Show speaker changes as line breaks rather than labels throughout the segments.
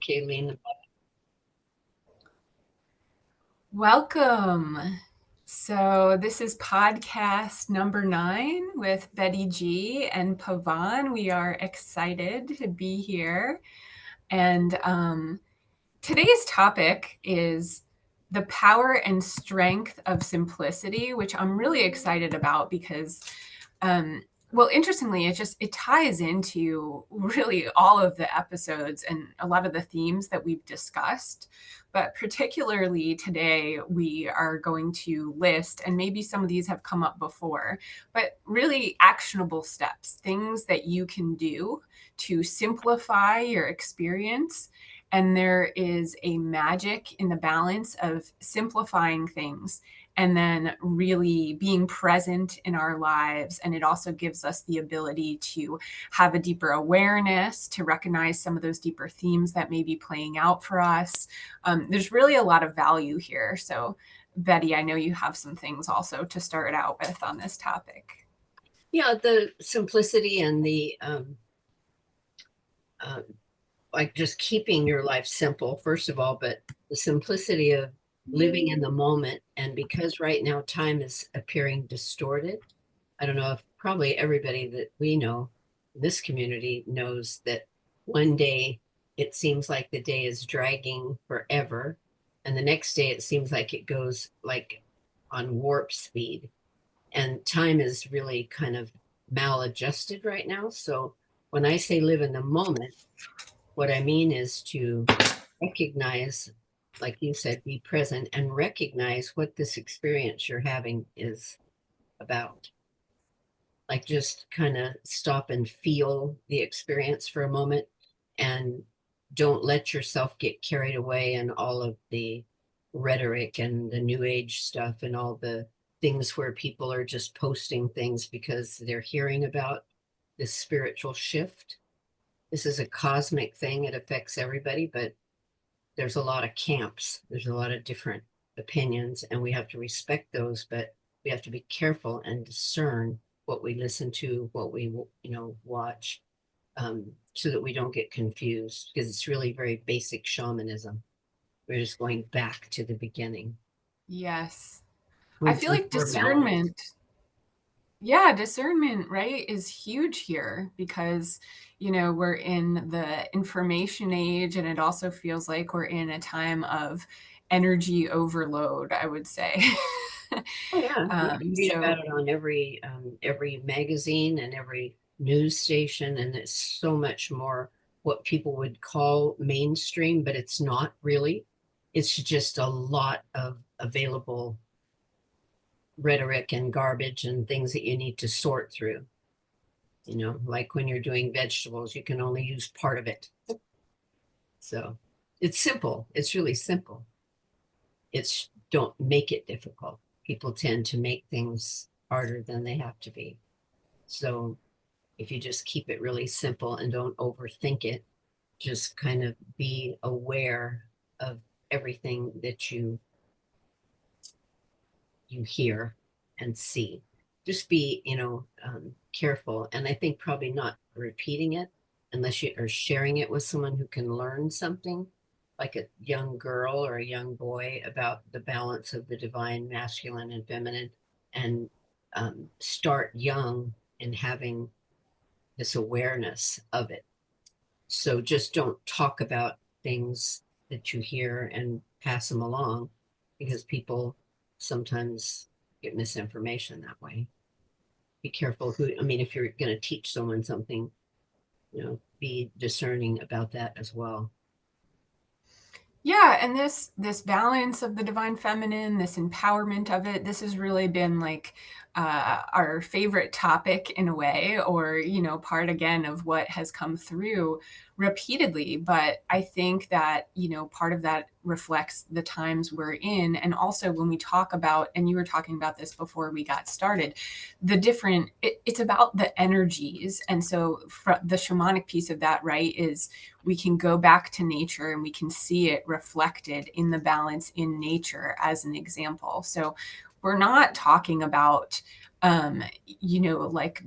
Kayleen.
Welcome. So, this is podcast number 9 with Betty G and Pavan. We are excited to be here. And today's topic is the power and strength of simplicity, which I'm really excited about because well, interestingly, it ties into really all of the episodes and a lot of the themes that we've discussed. But particularly today, we are going to list, and maybe some of these have come up before, but really actionable steps, things that you can do to simplify your experience. And there is a magic in the balance of simplifying things and then really being present in our lives. And it also gives us the ability to have a deeper awareness, to recognize some of those deeper themes that may be playing out for us. There's really a lot of value here. So, Betty, I know you have some things also to start out with on this topic.
Yeah, the simplicity and the like just keeping your life simple, first of all, but the simplicity of living in the moment. And because right now time is appearing distorted, I don't know if probably everybody that we know in this community knows that one day it seems like the day is dragging forever, and the next day it seems like it goes like on warp speed. And time is really kind of maladjusted right now. So when I say live in the moment, what I mean is to recognize, like you said, be present and recognize what this experience you're having is about. Like just kind of stop and feel the experience for a moment and don't let yourself get carried away in all of the rhetoric and the new age stuff and all the things where people are just posting things because they're hearing about this spiritual shift. This is a cosmic thing. It affects everybody, but there's a lot of camps. There's a lot of different opinions, and we have to respect those, but we have to be careful and discern what we listen to, what we watch, so that we don't get confused, because it's really very basic shamanism. We're just going back to the beginning
Yes. I
with
feel like
more balance.
discernment, right, is huge here because, we're in the information age and it also feels like we're in a time of energy overload, I would say.
Oh yeah, you can read about
So,
it on every magazine and every news station, and it's so much more what people would call mainstream, but it's not really. It's just a lot of available rhetoric and garbage and things that you need to sort through. Like when you're doing vegetables, you can only use part of it. So it's simple. It's really simple. It's don't make it difficult. People tend to make things harder than they have to be. So if you just keep it really simple and don't overthink it, just kind of be aware of everything that you hear and see. Just be, careful. And I think probably not repeating it unless you are sharing it with someone who can learn something, like a young girl or a young boy, about the balance of the divine masculine and feminine, and start young in having this awareness of it. So just don't talk about things that you hear and pass them along, because people sometimes get misinformation that way. Be careful who, I mean, if you're going to teach someone something, be discerning about that as well.
yeah, and this balance of the divine feminine, this empowerment of it, this has really been like our favorite topic in a way, or part again of what has come through repeatedly. But I think that part of that reflects the times we're in, and also when we talk about, and you were talking about this before we got started, it's about the energies, and so the shamanic piece of that, right, is we can go back to nature and we can see it reflected in the balance in nature as an example. So we're not talking about like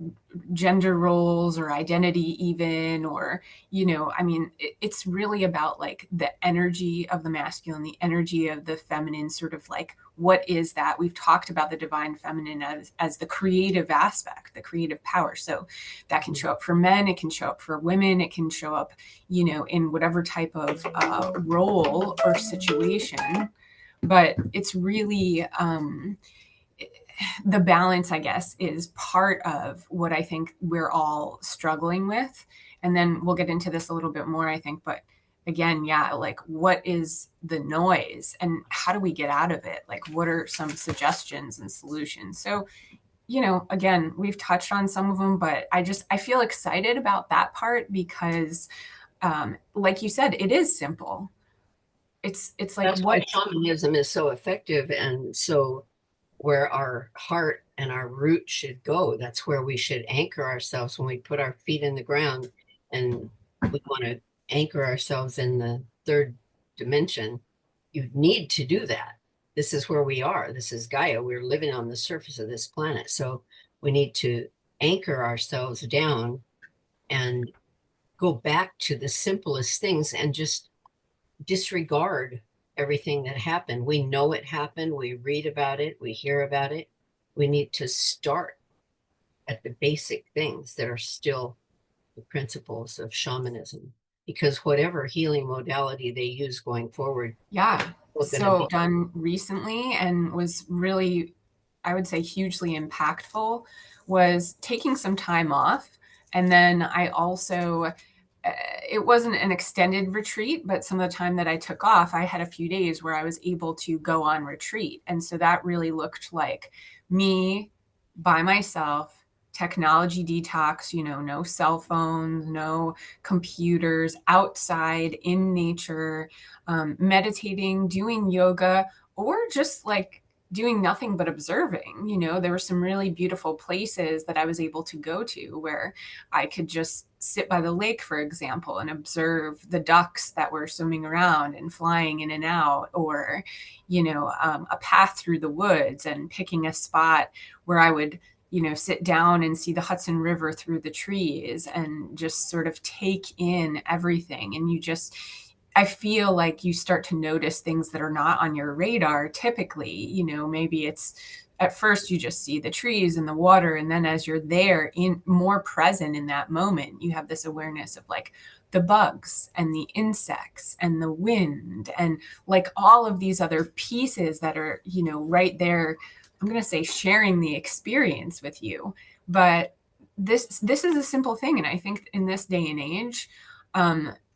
gender roles or identity even, or, I mean, it's really about like the energy of the masculine, the energy of the feminine, sort of like, what is that? We've talked about the divine feminine as the creative aspect, the creative power. So that can show up for men, it can show up for women, it can show up, in whatever type of role or situation. But it's really, the balance, I guess, is part of what I think we're all struggling with. And then we'll get into this a little bit more, I think. But again, yeah, like, what is the noise and how do we get out of it? Like, what are some suggestions and solutions? So, again, we've touched on some of them, but I feel excited about that part because, like you said, it is simple. It's like,
That's why
what?
shamanism is so effective and so where our heart and our root should go. That's where we should anchor ourselves when we put our feet in the ground and we want to anchor ourselves in the third dimension. You need to do that. This is where we are. This is Gaia. We're living on the surface of this planet. So we need to anchor ourselves down and go back to the simplest things and just disregard everything that happened. We know it happened. We read about it. We hear about it. We need to start at the basic things that are still the principles of shamanism, because whatever healing modality they use going forward,
Yeah.
we're going to
So
be.
done recently and was really, I would say, hugely impactful was taking some time off. And then I also, it wasn't an extended retreat, but some of the time that I took off, I had a few days where I was able to go on retreat. And so that really looked like me by myself, technology detox, no cell phones, no computers, outside in nature, meditating, doing yoga, or just like doing nothing but observing. There were some really beautiful places that I was able to go to where I could just sit by the lake, for example, and observe the ducks that were swimming around and flying in and out, or, a path through the woods and picking a spot where I would sit down and see the Hudson River through the trees and just sort of take in everything. And I feel like you start to notice things that are not on your radar typically. Maybe it's at first you just see the trees and the water. And then as you're there in more present in that moment, you have this awareness of like the bugs and the insects and the wind and like all of these other pieces that are, right there. I'm going to say sharing the experience with you. But this is a simple thing. And I think in this day and age,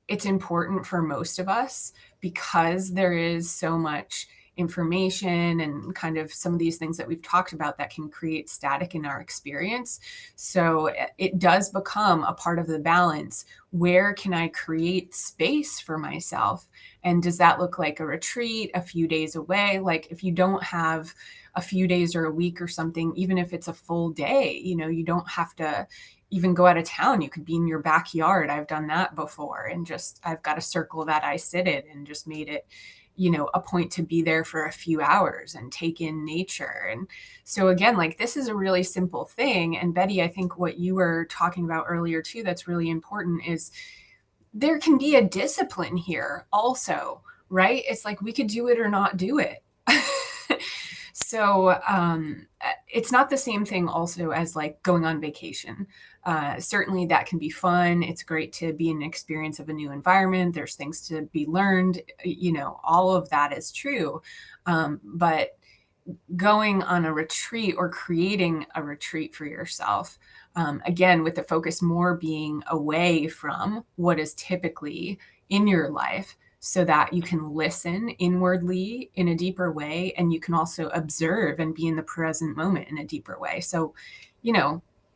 it's important for most of us because there is so much information and kind of some of these things that we've talked about that can create static in our experience. So it does become a part of the balance. Where can I create space for myself? And does that look like a retreat a few days away? Like if you don't have a few days or a week or something, even if it's a full day, you don't have to even go out of town. You could be in your backyard. I've done that before. And just, I've got a circle that I sit in and just made it, a point to be there for a few hours and take in nature. And so again, like this is a really simple thing. And Betty, I think what you were talking about earlier too, that's really important is there can be a discipline here also, right? It's like we could do it or not do it. So it's not the same thing also as like going on vacation. Certainly that can be fun. It's great to be in an experience of a new environment. There's things to be learned, all of that is true. But going on a retreat or creating a retreat for yourself, again, with the focus more being away from what is typically in your life so that you can listen inwardly in a deeper way. And you can also observe and be in the present moment in a deeper way. So,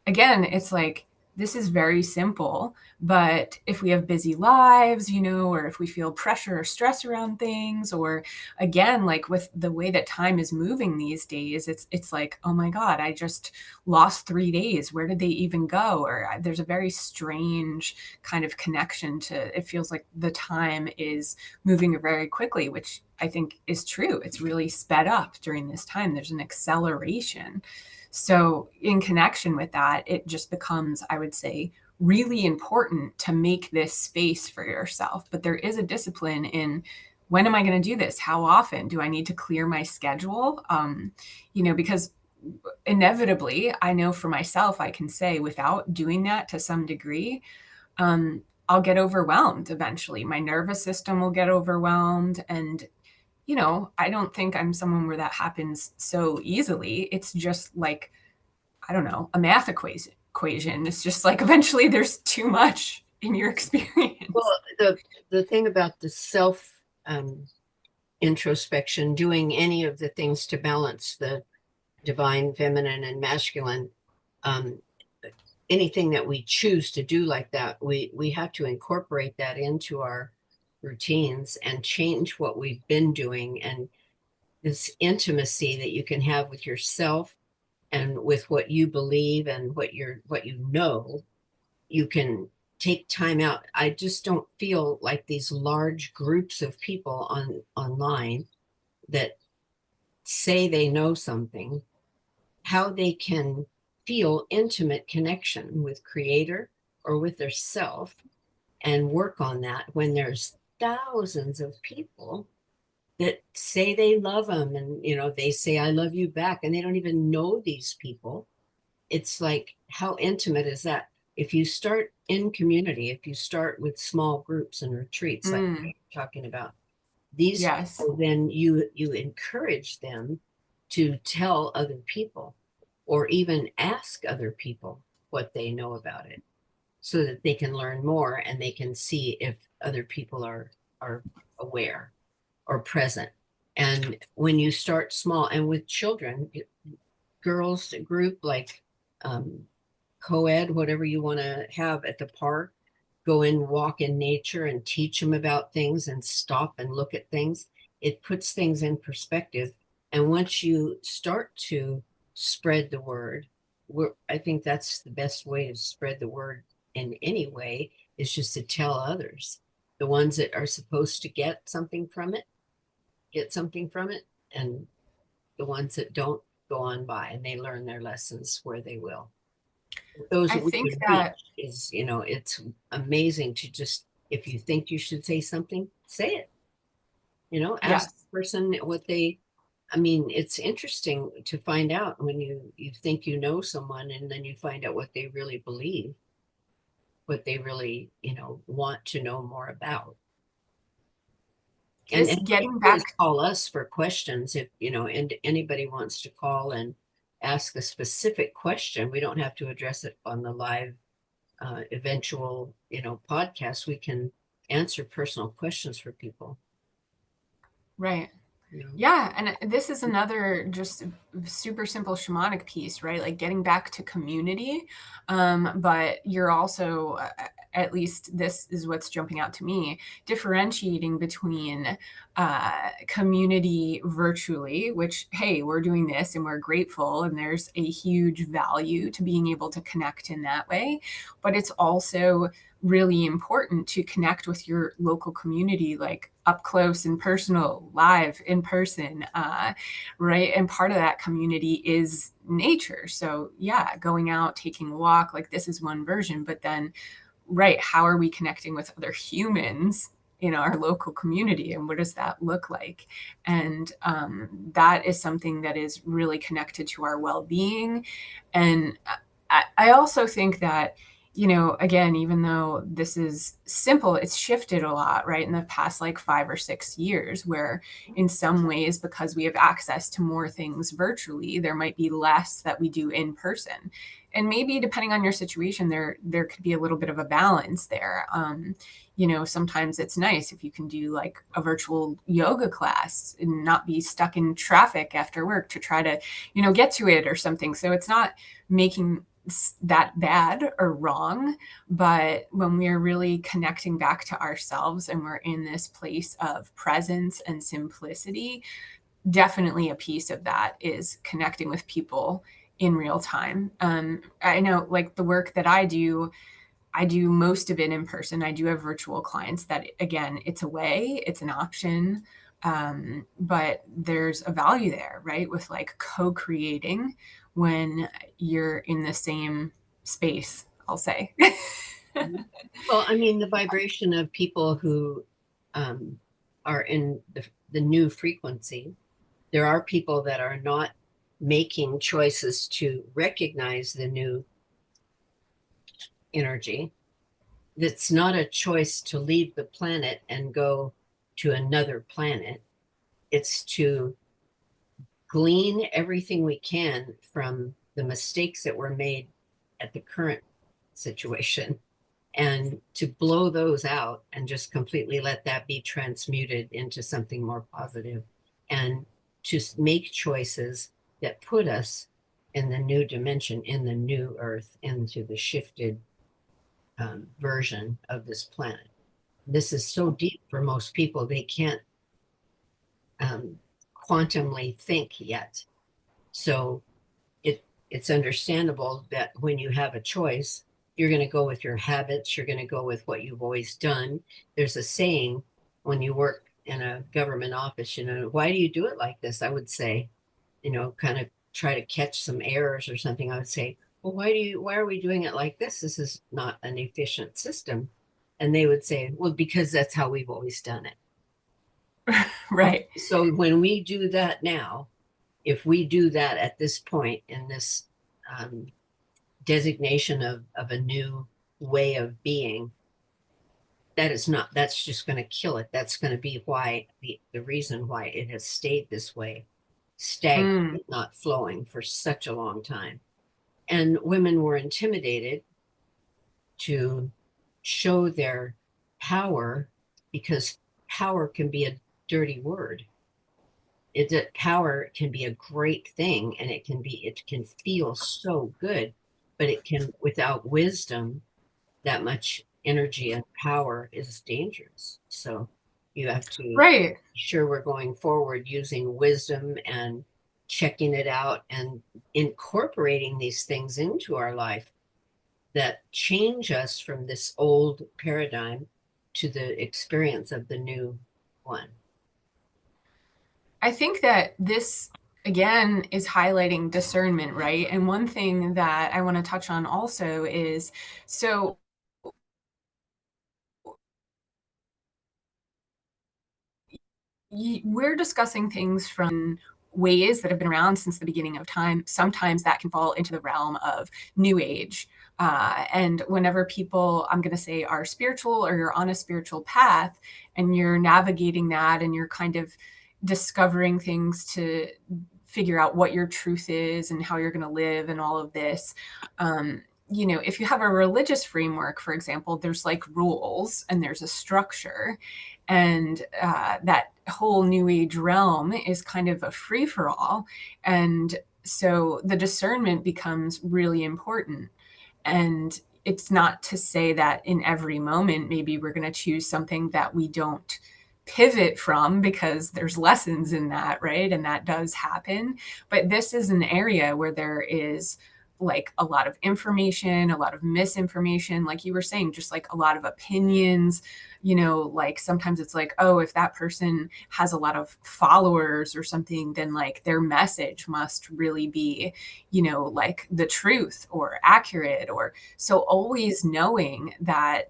again, it's like, this is very simple, but if we have busy lives, or if we feel pressure or stress around things, or again, like with the way that time is moving these days, it's like, oh my God, I just lost 3 days. Where did they even go? Or there's a very strange kind of connection to, it feels like the time is moving very quickly, which I think is true. It's really sped up during this time. There's an acceleration. So in connection with that, it just becomes, I would say, really important to make this space for yourself. But there is a discipline in, when am I going to do this? How often do I need to clear my schedule? Because inevitably, I know for myself, I can say without doing that to some degree, I'll get overwhelmed eventually. My nervous system will get overwhelmed. And, I don't think I'm someone where that happens so easily. It's just like, I don't know, a math equation. It's just like eventually there's too much in your experience.
Well, the thing about the self introspection, doing any of the things to balance the divine feminine and masculine, um, anything that we choose to do like that, we have to incorporate that into our routines and change what we've been doing. And this intimacy that you can have with yourself and with what you believe and what you know, you can take time out. I just don't feel like these large groups of people online that say they know something, how they can feel intimate connection with creator or with their self and work on that when there's thousands of people that say they love them, and they say I love you back, and they don't even know these people. It's like, how intimate is that? If you start in community, if you start with small groups and retreats like
Mm,
you're talking about, these
yes.
people, then you encourage them to tell other people or even ask other people what they know about it, so that they can learn more and they can see if other people are aware or present. And when you start small, and with children, girls group like um, co-ed, whatever you want to have at the park, go in, walk in nature and teach them about things and stop and look at things. It puts things in perspective. And once you start to spread the word, I think that's the best way to spread the word in any way, is just to tell others. The ones that are supposed to get something from it, and the ones that don't, go on by and they learn their lessons where they will. Those
I
that we
think
can reach
that,
is, it's amazing to just, if you think you should say something, say it. Ask
yes.
the person what they, I mean, it's interesting to find out when you think you know someone and then you find out what they really believe, what they really, want to know more about. And
This
and you can
getting
always
back,
call us for questions if, and anybody wants to call and ask a specific question. We don't have to address it on the live eventual, podcast. We can answer personal questions for people,
right.
you know.
Yeah, and this is another just super simple shamanic piece, right? Like getting back to community. But you're also, at least this is what's jumping out to me, differentiating between community virtually, which, hey, we're doing this and we're grateful, and there's a huge value to being able to connect in that way. But it's also really important to connect with your local community, like up close and personal, live in person, right? And part of that community is nature. So yeah, going out, taking a walk, like this is one version, but then, right, how are we connecting with other humans in our local community, and what does that look like? And that is something that is really connected to our well-being. And I also think that, again, even though this is simple, it's shifted a lot, right, in the past like 5 or 6 years, where in some ways, because we have access to more things virtually, there might be less that we do in person. And maybe depending on your situation, there could be a little bit of a balance there. Sometimes it's nice if you can do like a virtual yoga class and not be stuck in traffic after work to try to, get to it or something. So it's not making that bad or wrong, but when we're really connecting back to ourselves and we're in this place of presence and simplicity, definitely a piece of that is connecting with people in real time. I know, like the work that I do most of it in person. I do have virtual clients that, again, it's a way, it's an option, but there's a value there, right? With like co-creating when you're in the same space, I'll say.
Well, I mean, the vibration of people who are in the new frequency, there are people that are not making choices to recognize the new energy. It's not a choice to leave the planet and go to another planet. It's to glean everything we can from the mistakes that were made at the current situation and to blow those out and just completely let that be transmuted into something more positive and to make choices that put us in the new dimension, in the new earth, into the shifted version of this planet. This is so deep for most people, they can't um, quantumly think yet. So it's understandable that when you have a choice, you're going to go with your habits, you're going to go with what you've always done. There's a saying when you work in a government office, why do you do it like this? I would say, kind of try to catch some errors or something. I would say, well, why are we doing it like this? This is not an efficient system. And they would say, well, because that's how we've always done it.
Right.
So when we do that now, if we do that at this point in this um, designation of a new way of being, that's just going to kill it. That's going to be why the reason why it has stayed this way, stagnant,
Mm.
not flowing for such a long time. And women were intimidated to show their power because power can be a dirty word. Power can be a great thing and it can feel so good, but it can, without wisdom, that much energy and power is dangerous. So you have to be
Right.
sure we're going forward using wisdom and checking it out and incorporating these things into our life that change us from this old paradigm to the experience of the new one.
I think that this again is highlighting discernment, right? And one thing that I want to touch on also is so we're discussing things from ways that have been around since the beginning of time. Sometimes that can fall into the realm of new age. And whenever people, I'm going to say, are spiritual or you're on a spiritual path and you're navigating that and you're kind of discovering things to figure out what your truth is and how you're going to live and all of this. If you have a religious framework, for example, there's like rules and there's a structure. And that whole new age realm is kind of a free for all. And so the discernment becomes really important. And it's not to say that in every moment, maybe we're going to choose something that we don't pivot from because there's lessons in that, right? And that does happen. But this is an area where there is like a lot of information, a lot of misinformation, like you were saying, just like a lot of opinions, like sometimes it's like, oh, if that person has a lot of followers or something, then like their message must really be, like the truth or accurate. Or so always knowing that,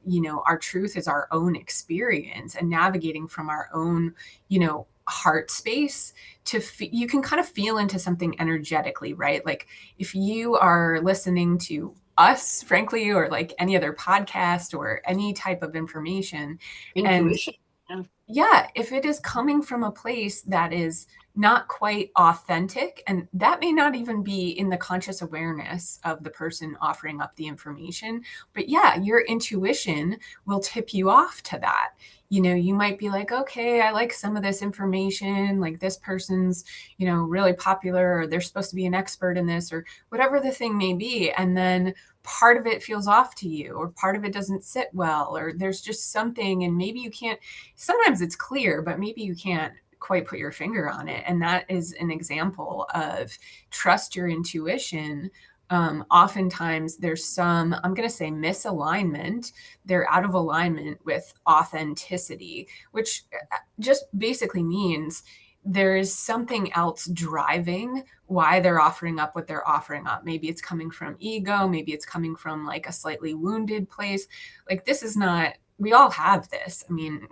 our truth is our own experience and navigating from our own, heart space you can kind of feel into something energetically, right? Like if you are listening to us, frankly, or like any other podcast or any type of information, and
Intuition. Yeah.
yeah, if it is coming from a place that is not quite authentic, and that may not even be in the conscious awareness of the person offering up the information, but yeah, your intuition will tip you off to that. You might be like, okay, I like some of this information, like this person's, really popular, or they're supposed to be an expert in this, or whatever the thing may be. And then part of it feels off to you, or part of it doesn't sit well, or there's just something, and maybe you can't, sometimes it's clear, but maybe you can't quite put your finger on it. And that is an example of trust your intuition. Oftentimes there's some, I'm going to say, misalignment. They're out of alignment with authenticity, which just basically means there is something else driving why they're offering up what they're offering up. Maybe it's coming from ego, maybe it's coming from like a slightly wounded place. Like, this is not, we all have this. I mean,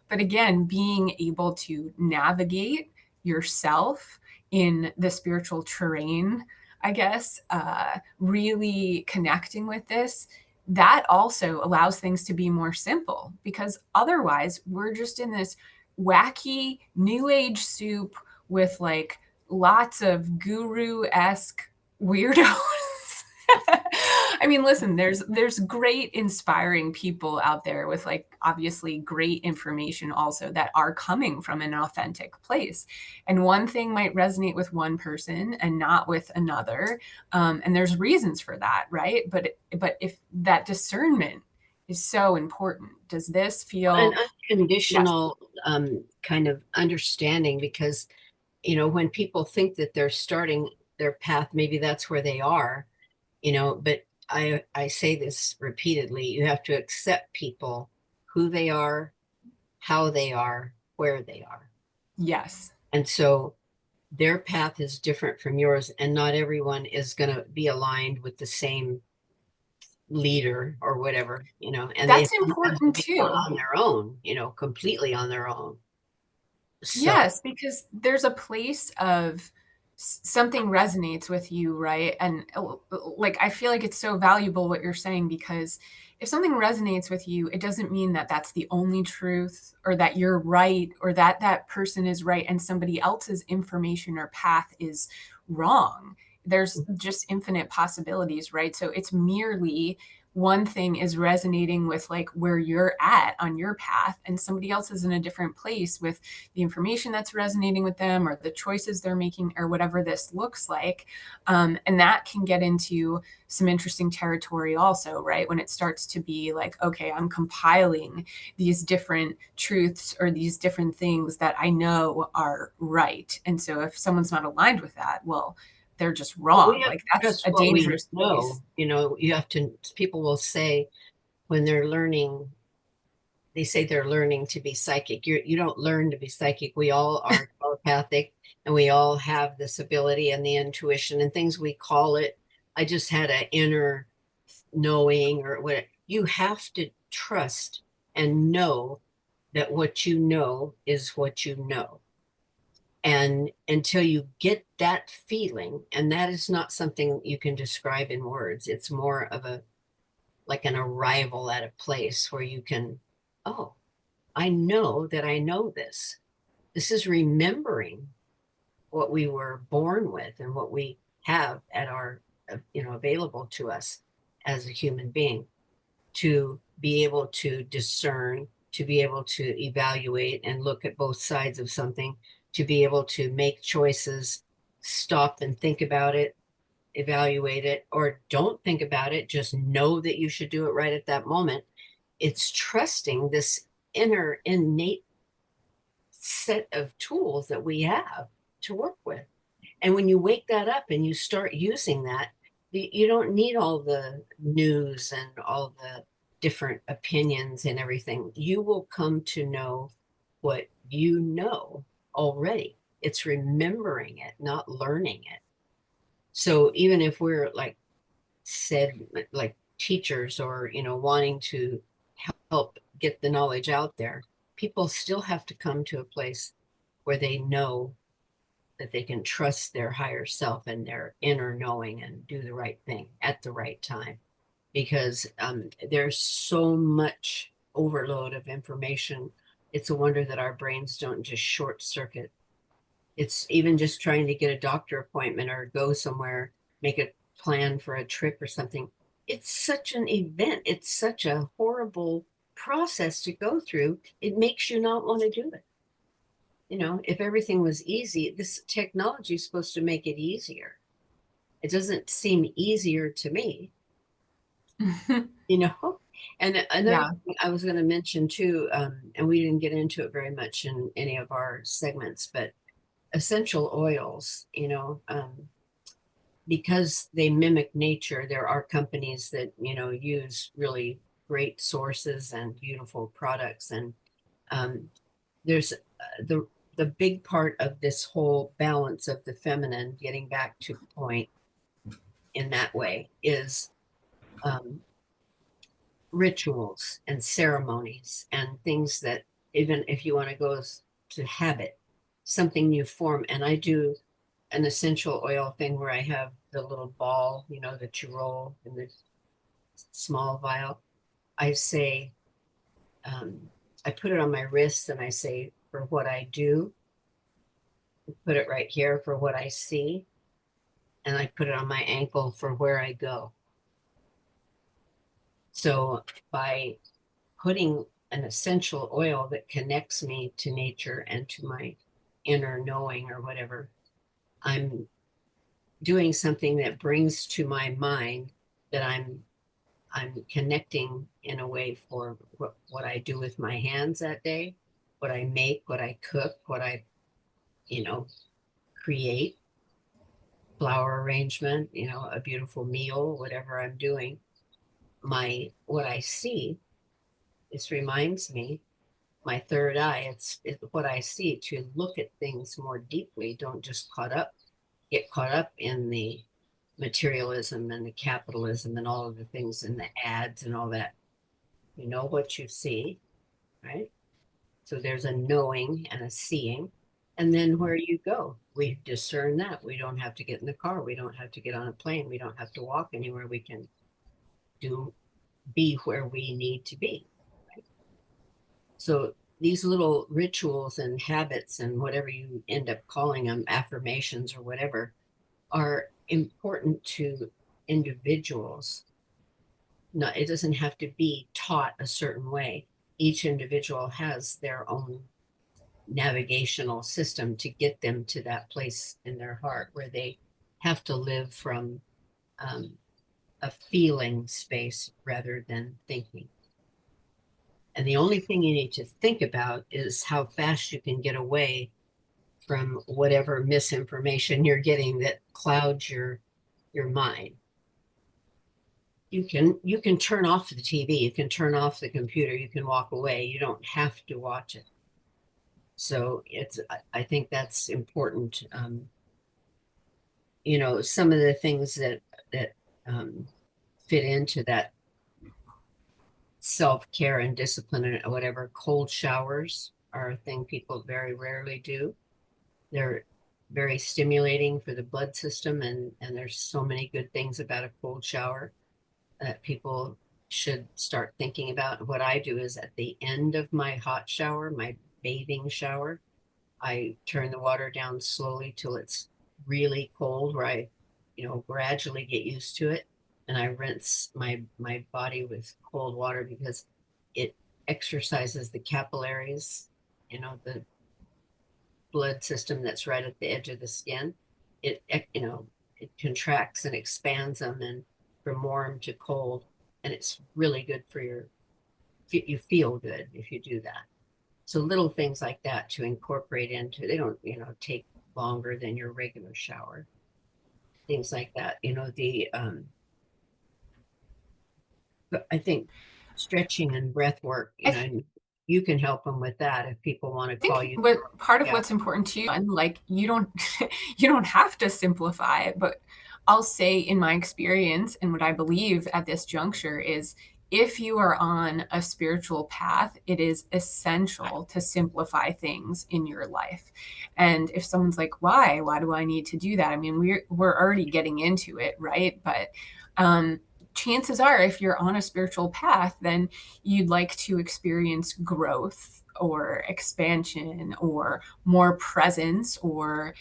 but again, being able to navigate yourself in the spiritual terrain, I guess, really connecting with this, that also allows things to be more simple, because otherwise we're just in this wacky new age soup with like lots of guru-esque weirdos. I mean, listen, there's great inspiring people out there with like obviously great information also that are coming from an authentic place. And one thing might resonate with one person and not with another. And there's reasons for that, right? But if that discernment is so important, does this
An
feel, yes,
unconditional kind of understanding, because when people think that they're starting their path, maybe that's where they are, but I say this repeatedly: you have to accept people, who they are, how they are, where they are.
yes.
And so their path is different from yours, and not everyone is going to be aligned with the same leader or whatever, and they
That's
have to
important
be
too.
on their own, completely on their own. So
Yes, because there's a place of something resonates with you, right? And like, I feel like it's so valuable what you're saying, because if something resonates with you, it doesn't mean that that's the only truth, or that you're right, or that that person is right and somebody else's information or path is wrong. There's just infinite possibilities, right? So it's merely one thing is resonating with like where you're at on your path, and somebody else is in a different place with the information that's resonating with them, or the choices they're making, or whatever this looks like. And that can get into some interesting territory also, right? When it starts to be like, okay, I'm compiling these different truths or these different things that I know are right. And so if someone's not aligned with that, well, they're just
we
wrong.
have
Like,
to
that's
trust
a
what we
dangerous place.
know. You have to, people will say when they're learning, they say they're learning to be psychic. You don't learn to be psychic. We all are telepathic, and we all have this ability and the intuition and things we call it. I just had an inner knowing, or what. You have to trust and know that what you know is what you know. And until you get that feeling, and that is not something you can describe in words, it's more of a like an arrival at a place where you can, oh, I know that I know this. This is remembering what we were born with and what we have at our, available to us as a human being, to be able to discern, to be able to evaluate and look at both sides of something, to be able to make choices, stop and think about it, evaluate it, or don't think about it, just know that you should do it right at that moment. It's trusting this inner innate set of tools that we have to work with. And when you wake that up and you start using that, you don't need all the news and all the different opinions and everything. You will come to know what you know already. It's remembering it, not learning it. So even if we're like said, like teachers, or wanting to help get the knowledge out there, people still have to come to a place where they know that they can trust their higher self and their inner knowing and do the right thing at the right time, because there's so much overload of information. It's a wonder that our brains don't just short circuit. It's even just trying to get a doctor appointment or go somewhere, make a plan for a trip or something. It's such an event. It's such a horrible process to go through. It makes you not want to do it. If everything was easy, this technology is supposed to make it easier. It doesn't seem easier to me, you know? And another
Yeah.
thing I was going to mention too, and we didn't get into it very much in any of our segments, but essential oils, because they mimic nature, there are companies that, use really great sources and beautiful products. And um, there's the the big part of this whole balance of the feminine, getting back to point in that way, is um, rituals and ceremonies and things that, even if you want to go to habit, something you form. And I do an essential oil thing where I have the little ball, that you roll in the small vial. I say, um, I put it on my wrist and I say, for what I do, put it right here for what I see, and I put it on my ankle for where I go. So by putting an essential oil that connects me to nature and to my inner knowing or whatever, I'm doing something that brings to my mind that I'm connecting in a way for what I do with my hands that day, what I make, what I cook, what I, you know, create, flower arrangement, a beautiful meal, whatever I'm doing. What I see, this reminds me, my third eye, it's what I see, to look at things more deeply. Don't just get caught up in the materialism and the capitalism and all of the things and the ads and all that. You know what you see, right? So there's a knowing and a seeing. And then where you go, we discern that. We don't have to get in the car. We don't have to get on a plane. We don't have to walk anywhere. We can do be where we need to be. Right? So these little rituals and habits and whatever you end up calling them, affirmations or whatever, are important to individuals. No, it doesn't have to be taught a certain way. Each individual has their own navigational system to get them to that place in their heart where they have to live from um, a feeling space rather than thinking. And the only thing you need to think about is how fast you can get away from whatever misinformation you're getting that clouds your mind. You can turn off the TV, you can turn off the computer, you can walk away. You don't have to watch it. So I think that's important. Some of the things that um, fit into that self-care and discipline and whatever. Cold showers are a thing people very rarely do. They're very stimulating for the blood system, and there's so many good things about a cold shower that people should start thinking about. What I do is, at the end of my hot shower, my bathing shower, I turn the water down slowly till it's really cold, where I, gradually get used to it. And I rinse my body with cold water because it exercises the capillaries, the blood system that's right at the edge of the skin. It contracts and expands them, and from warm to cold. And it's really good for you feel good if you do that. So little things like that to incorporate into, they don't, take longer than your regular shower. Things like that. But I think stretching and breath work,
I th-
you can help them with that if people want to
I
call
think
you.
what part of
Yeah.
what's important to you, and like you don't you don't have to simplify it, but I'll say in my experience and what I believe at this juncture is if you are on a spiritual path, it is essential to simplify things in your life. And if someone's like, why? Why do I need to do that? I mean, we're already getting into it, right? But chances are, if you're on a spiritual path, then you'd like to experience growth or expansion or more presence or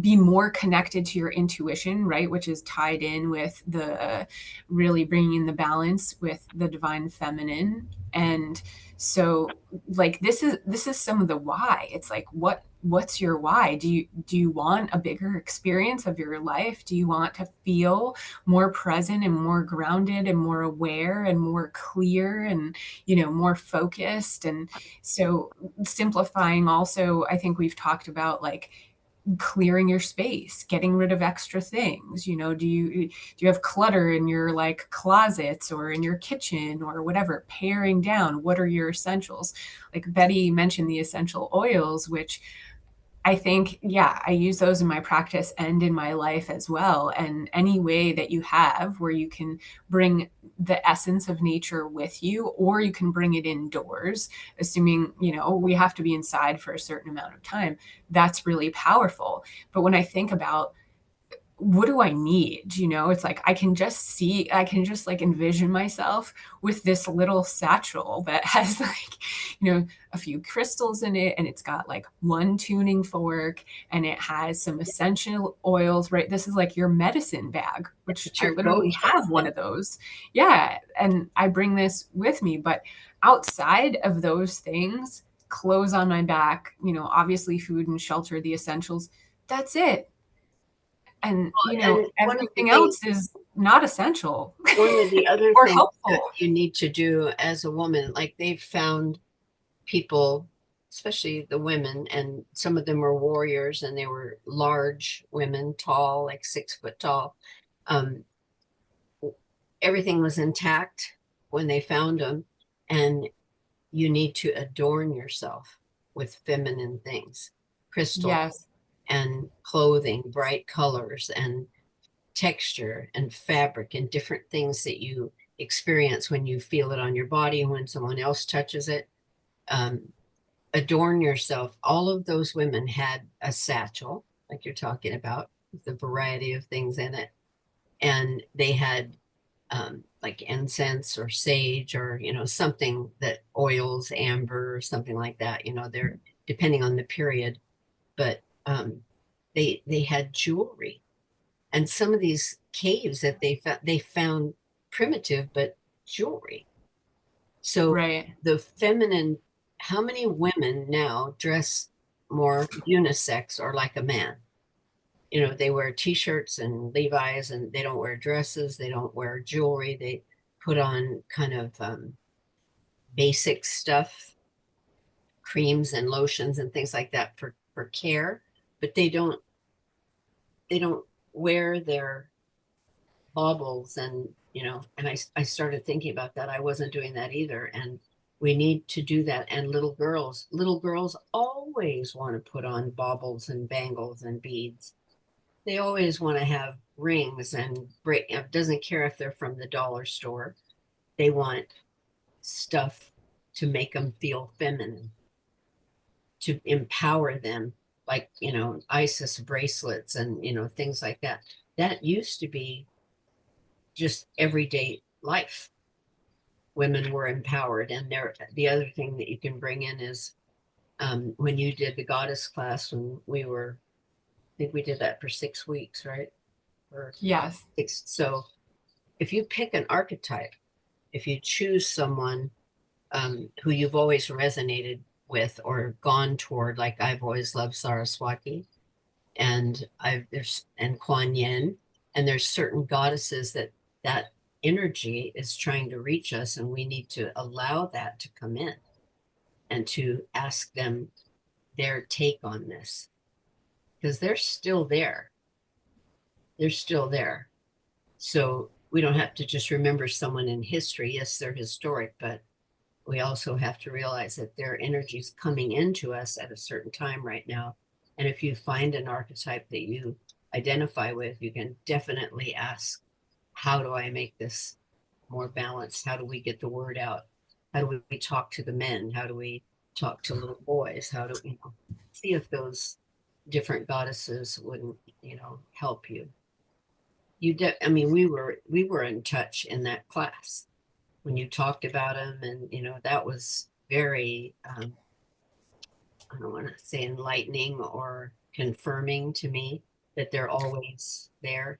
be more connected to your intuition, right? Which is tied in with the really bringing in the balance with the divine feminine. And so like this is some of the why. It's like what's your why? Do you want a bigger experience of your life? Do you want to feel more present and more grounded and more aware and more clear and more focused? And so simplifying also, I think we've talked about like clearing your space, getting rid of extra things. Do you have clutter in your like closets or in your kitchen or whatever? Paring down, what are your essentials? Like Betty mentioned the essential oils, which I think, yeah, I use those in my practice and in my life as well. And any way that you have where you can bring the essence of nature with you, or you can bring it indoors, assuming, we have to be inside for a certain amount of time, that's really powerful. But when I think about what do I need? It's like I can just like envision myself with this little satchel that has like, a few crystals in it, and it's got like one tuning fork, and it has some essential oils, right? This is like your medicine bag, which
It's
I
your
literally
go-to.
have one of those. Yeah. And I bring this with me. But outside of those things, clothes on my back, obviously food and shelter, the essentials, that's it. And,
And one of the
everything
things,
else is not essential
one of the other
or
things that
helpful.
you need to do as a woman, like they've found people, especially the women, and some of them were warriors and they were large women, tall, like 6 foot tall. Um, Everything was intact when they found them. And you need to adorn yourself with feminine things, crystal
Yes.
and clothing, bright colors and texture and fabric and different things that you experience when you feel it on your body and when someone else touches it. Um, Adorn yourself. All of those women had a satchel, like you're talking about, with a variety of things in it. And they had like incense or sage or, something that oils, amber or something like that. They're depending on the period, but they had jewelry. And some of these caves that they found primitive, but jewelry. So
Right.
the feminine, how many women now dress more unisex or like a man? They wear t-shirts and Levi's and they don't wear dresses, they don't wear jewelry, they put on kind of basic stuff, creams and lotions and things like that for care, but they don't wear their baubles and I started thinking about that. I wasn't doing that either, and we need to do that. And little girls always want to put on baubles and bangles and beads. They always want to have rings and break. It doesn't care if they're from the dollar store. They want stuff to make them feel feminine, to empower them, like Isis bracelets and things like that. That used to be just everyday life. Women were empowered. And the other thing that you can bring in is when you did the goddess class, when I think we did that for 6 weeks, right? Or
Yes.
six. So if you pick an archetype, if you choose someone who you've always resonated with or gone toward, like I've always loved Saraswati, and there's and Kuan Yin, and there's certain goddesses that energy is trying to reach us, and we need to allow that to come in and to ask them their take on this because they're still there. They're still there. So we don't have to just remember someone in history. Yes, they're historic, but we also have to realize that their energy is coming into us at a certain time right now. And if you find an archetype that you identify with, you can definitely ask, how do I make this more balanced? How do we get the word out? How do we talk to the men? How do we talk to little boys? How do we see if those different goddesses wouldn't, help you? I mean, we were in touch in that class when you talked about them, and that was very I don't want to say enlightening or confirming to me that they're always there.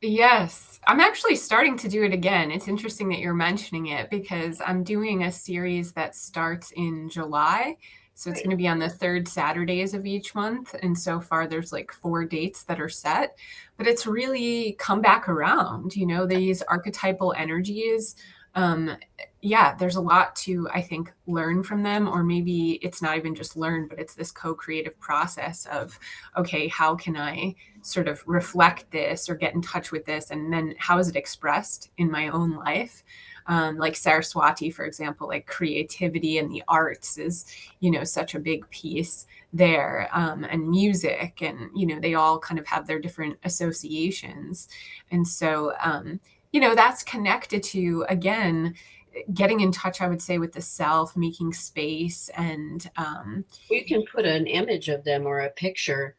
Yes. I'm actually starting to do it again. It's interesting that you're mentioning it because I'm doing a series that starts in July. So it's going
Right.
to be on the third Saturdays of each month. And so far, there's like 4 dates that are set, but it's really come back around, these archetypal energies. um, yeah, there's a lot to, I think, learn from them, or maybe it's not even just learn, but it's this co-creative process of, okay, how can I sort of reflect this or get in touch with this, and then how is it expressed in my own life? Like Saraswati, for example, like creativity and the arts is, such a big piece there, and music, and they all kind of have their different associations, and so that's connected to, again, getting in touch, I would say, with the self, making space, and
You can put an image of them or a picture.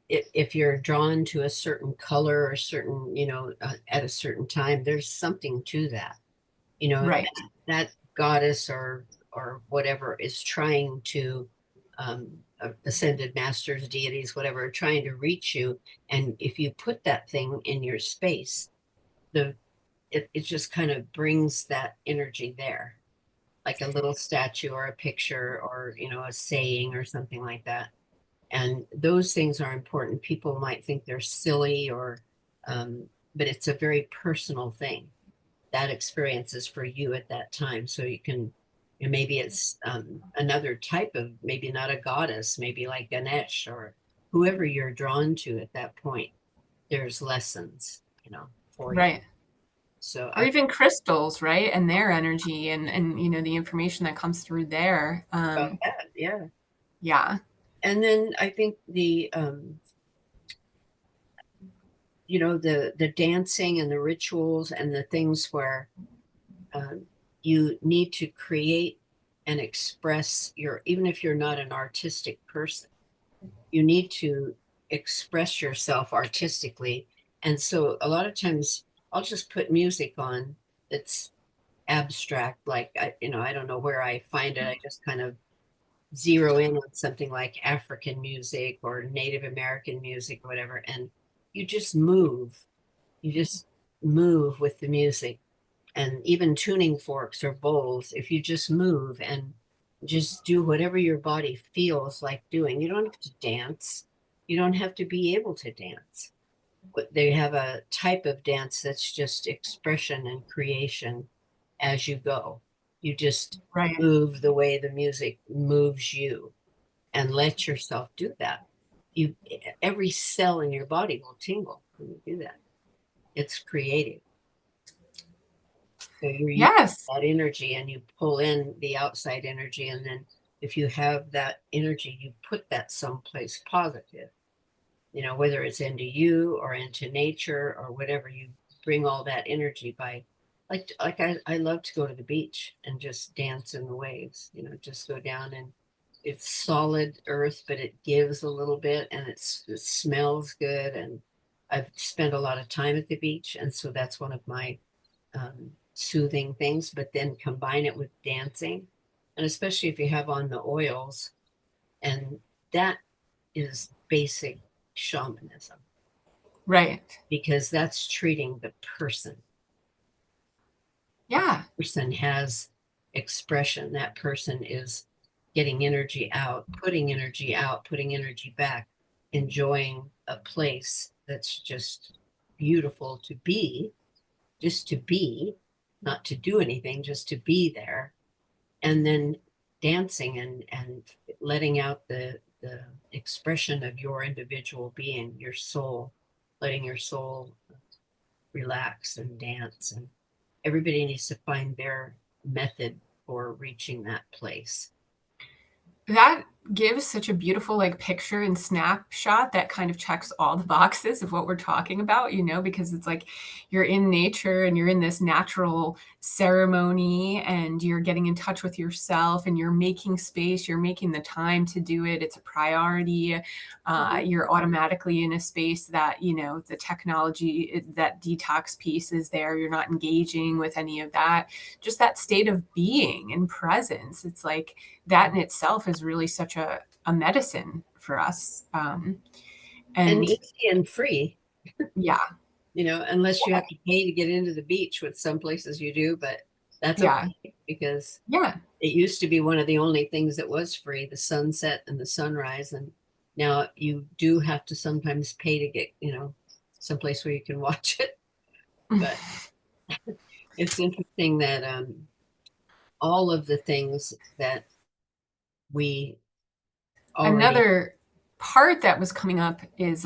If you're drawn to a certain color or certain, at a certain time, there's something to that.
right,
That goddess or whatever is trying to ascended masters, deities, whatever, are trying to reach you. And if you put that thing in your space, the it just kind of brings that energy there, like a little statue or a picture or a saying or something like that. And those things are important. People might think they're silly or but it's a very personal thing. That experience is for you at that time. So you can, maybe it's another type of, maybe not a goddess, maybe like Ganesh or whoever you're drawn to at that point. There's lessons, for you.
right.
So
Or
I,
even crystals, right? And their energy, and the information that comes through there.
about that, yeah.
Yeah,
And then I think the dancing and the rituals and the things where um, you need to create and express your, even if you're not an artistic person, you need to express yourself artistically. And so a lot of times I'll just put music on that's abstract, like I don't know where I find it. I just kind of zero in on something like African music or Native American music or whatever, and you just move. You just move with the music. And even tuning forks or bowls, if you just move and just do whatever your body feels like doing, you don't have to dance. You don't have to be able to dance. But they have a type of dance that's just expression and creation as you go. You just
right.
move the way the music moves you and let yourself do that. You Every cell in your body will tingle when you do that. It's creative. So you're using
Yes,
that energy and you pull in the outside energy. And then if you have that energy, you put that someplace positive, whether it's into you or into nature or whatever, you bring all that energy by I love to go to the beach and just dance in the waves, just go down and it's solid earth, but it gives a little bit and it smells good. And I've spent a lot of time at the beach. And so that's one of my soothing things, but then combine it with dancing. And especially if you have on the oils, and that is basic shamanism
right.
because that's treating the person. That
Yeah,
person has expression. That person is getting energy out, putting energy back, enjoying a place that's just beautiful to be, just to be, not to do anything, just to be there. And then dancing and letting out the expression of your individual being, your soul, letting your soul relax and dance. And everybody needs to find their method for reaching that place.
that gives such a beautiful like picture and snapshot that kind of checks all the boxes of what we're talking about, because it's like you're in nature and you're in this natural ceremony, and you're getting in touch with yourself, and you're making space, you're making the time to do it, it's a priority.
Mhm.
You're automatically in a space that, the technology, that detox piece is there, you're not engaging with any of that, just that state of being and presence. It's like that in itself is really such a medicine for us.
And
And
easy and free,
yeah,
unless you have to pay to get into the beach, which some places you do, but that's
yeah,
okay because
yeah.
it used to be one of the only things that was free, the sunset and the sunrise. And now you do have to sometimes pay to get, someplace where you can watch it. But It's interesting that all of the things that we already,
Another part that was coming up is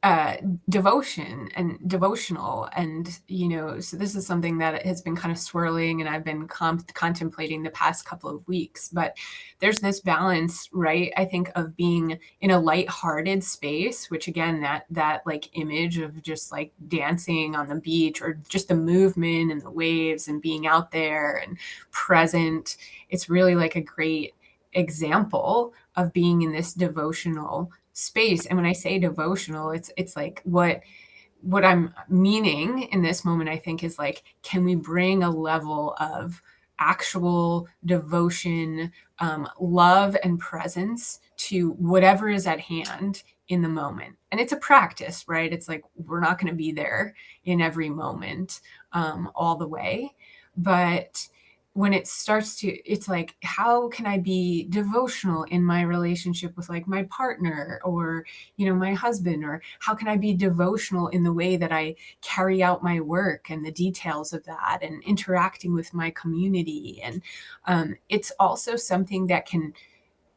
uh, devotion and devotional. And, so this is something that has been kind of swirling and I've been contemplating the past couple of weeks. But there's this balance, right? I think of being in a lighthearted space, which again, that like image of just like dancing on the beach or just the movement and the waves and being out there and present. It's really like a great example of being in this devotional space. And when I say devotional, it's like what I'm meaning in this moment, I think, is like, can we bring a level of actual devotion, love, and presence to whatever is at hand in the moment? And it's a practice, right? It's like we're not going to be there in every moment all the way. But when it starts to, it's like, how can I be devotional in my relationship with like my partner or my husband, or how can I be devotional in the way that I carry out my work and the details of that and interacting with my community. And it's also something that can,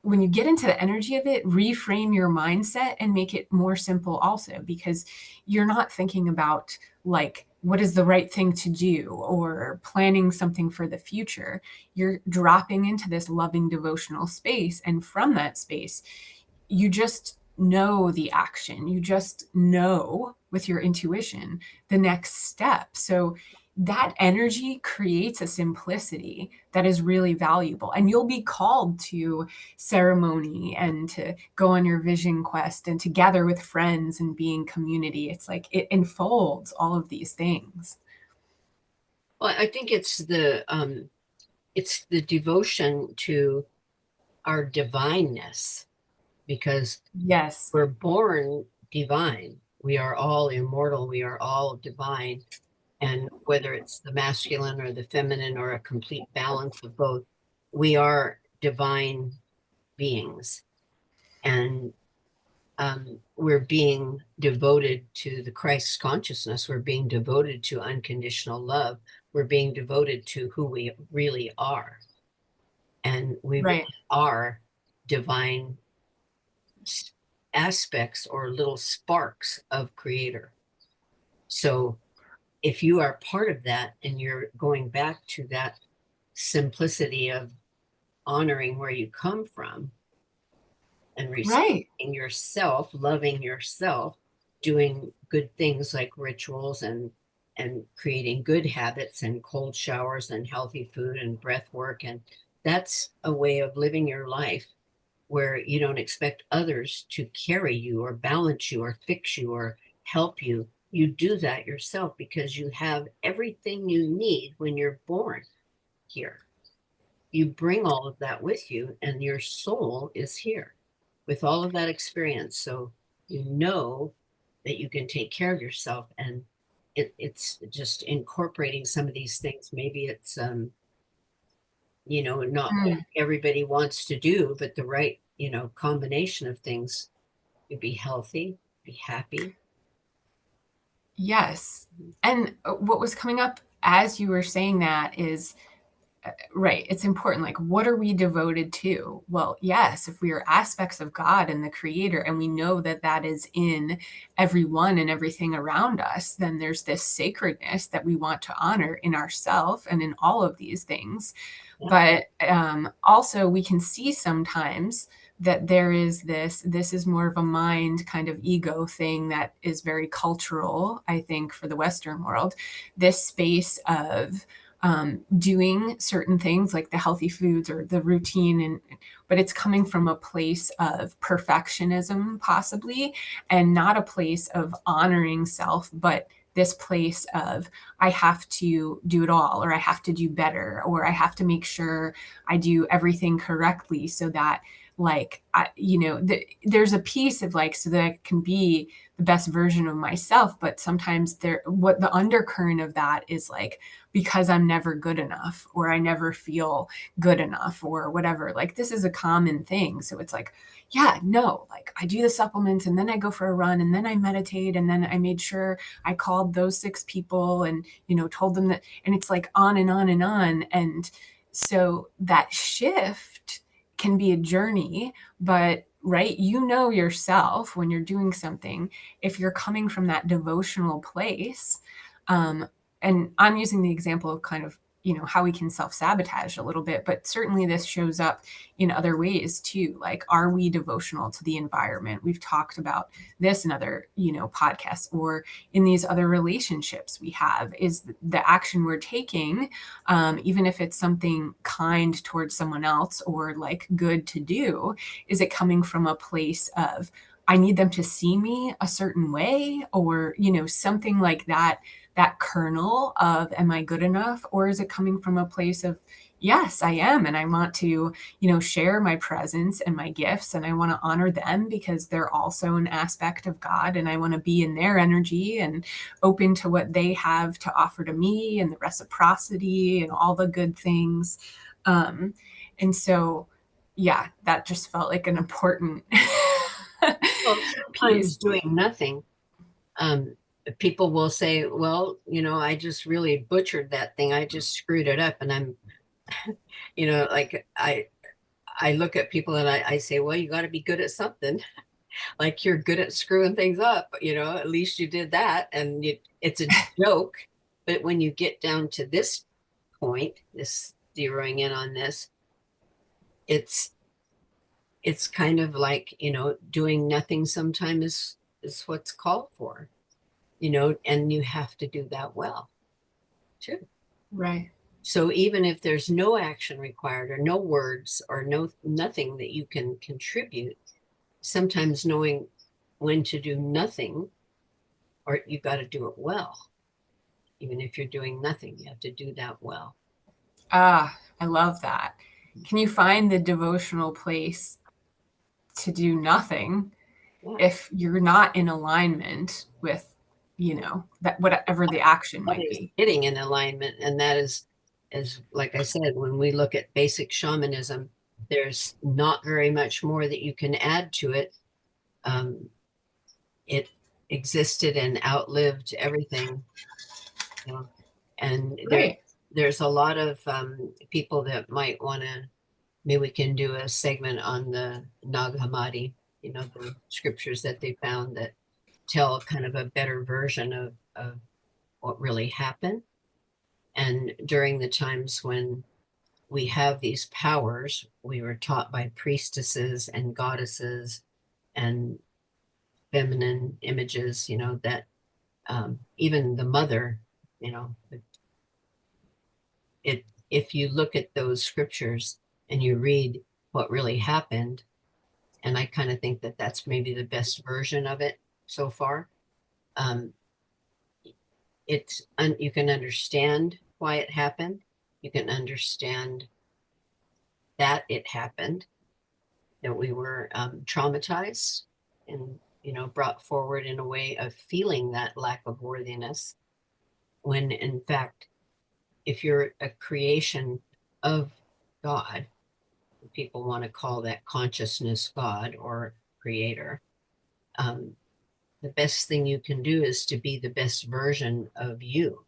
when you get into the energy of it, reframe your mindset and make it more simple also, because you're not thinking about like what is the right thing to do or planning something for the future. You're dropping into this loving devotional space, and from that space you just know the action. You just know with your intuition the next step. So that energy creates a simplicity that is really valuable. And you'll be called to ceremony and to go on your vision quest and to gather with friends and be in community. It's like it enfolds all of these things.
well, I think it's the devotion to our divineness, because
Yes.
we're born divine. We are all immortal. We are all divine. And whether it's the masculine or the feminine or a complete balance of both, we are divine beings. And we're being devoted to the Christ consciousness. We're being devoted to unconditional love. We're being devoted to who we really are. And we really
Right.
are divine aspects or little sparks of creator. So if you are part of that and you're going back to that simplicity of honoring where you come from and
Right.
respecting yourself, loving yourself, doing good things like rituals and creating good habits and cold showers and healthy food and breath work, and that's a way of living your life where you don't expect others to carry you or balance you or fix you or help you. You do that yourself because you have everything you need when you're born here. You bring all of that with you, and your soul is here with all of that experience. So you know that you can take care of yourself. And it's just incorporating some of these things. Maybe it's, not what
Mm.
everybody wants to do, but the right, combination of things. You'd be healthy, be happy.
Yes. And what was coming up as you were saying that is, right, it's important. Like, what are we devoted to? Well, yes, if we are aspects of God and the Creator, and we know that that is in everyone and everything around us, then there's this sacredness that we want to honor in ourselves and in all of these things.
Yeah.
But also, we can see sometimes that there is this is more of a mind kind of ego thing that is very cultural, I think, for the Western world. This space of doing certain things like the healthy foods or the routine, but it's coming from a place of perfectionism possibly, and not a place of honoring self, but this place of I have to do it all, or I have to do better, or I have to make sure I do everything correctly so that like, there's a piece of like, so that I can be the best version of myself. But sometimes what the undercurrent of that is like, because I'm never good enough, or I never feel good enough, or whatever. Like, this is a common thing. So it's like, yeah, no, like I do the supplements and then I go for a run and then I meditate and then I made sure I called those 6 people and, told them that, and it's like on and on and on. And so that shift can be a journey, but right, yourself when you're doing something, if you're coming from that devotional place. And I'm using the example of kind of, how we can self-sabotage a little bit, but certainly this shows up in other ways too. Like, are we devotional to the environment? We've talked about this in other, podcasts, or in these other relationships we have. Is the action we're taking, even if it's something kind towards someone else or like good to do, is it coming from a place of, I need them to see me a certain way, or, something like that, that kernel of, am I good enough? Or is it coming from a place of, yes, I am. And I want to, share my presence and my gifts, and I want to honor them because they're also an aspect of God. And I want to be in their energy and open to what they have to offer to me, and the reciprocity and all the good things. And so, yeah, that just felt like an important
Well,
piece.
sometimes doing nothing, um, people will say, well, I just really butchered that thing. I just screwed it up. And I'm, like I look at people and I say, well, you got to be good at something. Like, you're good at screwing things up, at least you did that. And it's a joke. But when you get down to this point, this zeroing in on this, it's it's kind of like, doing nothing sometimes is what's called for, and you have to do that well too.
Right.
So even if there's no action required, or no words, or nothing that you can contribute, sometimes knowing when to do nothing, or you got to do it well. Even if you're doing nothing, you have to do that well.
Ah, I love that. Can you find the devotional place to do nothing
Yeah.
if you're not in alignment with, that whatever the action
That
might
is
be?
getting in alignment. And that is like I said, when we look at basic shamanism, there's not very much more that you can add to it. It existed and outlived everything, and
Right.
there's a lot of people that might want to, maybe we can do a segment on the Nag Hammadi, the scriptures that they found that tell kind of a better version of what really happened. And during the times when we have these powers, we were taught by priestesses and goddesses and feminine images, that even the mother, you know, it if you look at those scriptures and you read what really happened, and I kind of think that that's maybe the best version of it so far. Um, you can understand why it happened. You can understand that it happened, that we were traumatized and, brought forward in a way of feeling that lack of worthiness, when in fact, if you're a creation of God, people want to call that consciousness God or creator, um, the best thing you can do is to be the best version of you,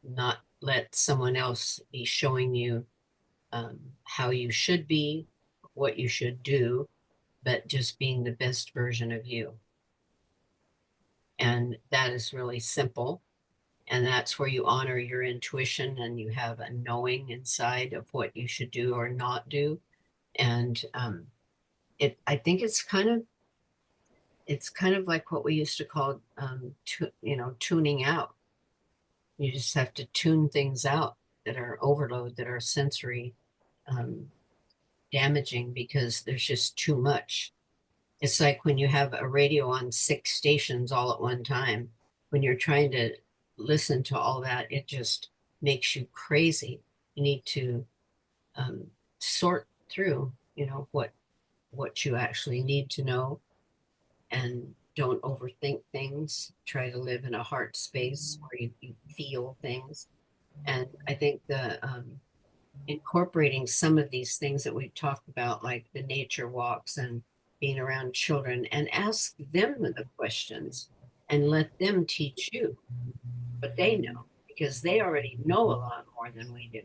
not let someone else be showing you how you should be, what you should do, but just being the best version of you. And that is really simple. And that's where you honor your intuition and you have a knowing inside of what you should do or not do. And I think it's kind of like what we used to call, tuning out. You just have to tune things out that are overload, that are sensory um, damaging, because there's just too much. It's like when you have a radio on 6 stations all at one time, when you're trying to listen to all that, it just makes you crazy. You need to sort through. what you actually need to know, and don't overthink things. Try to live in a heart space where you feel things. And I think the incorporating some of these things that we've talked about, like the nature walks and being around children, and ask them the questions and let them teach you what they know, because they already know a lot more than we do.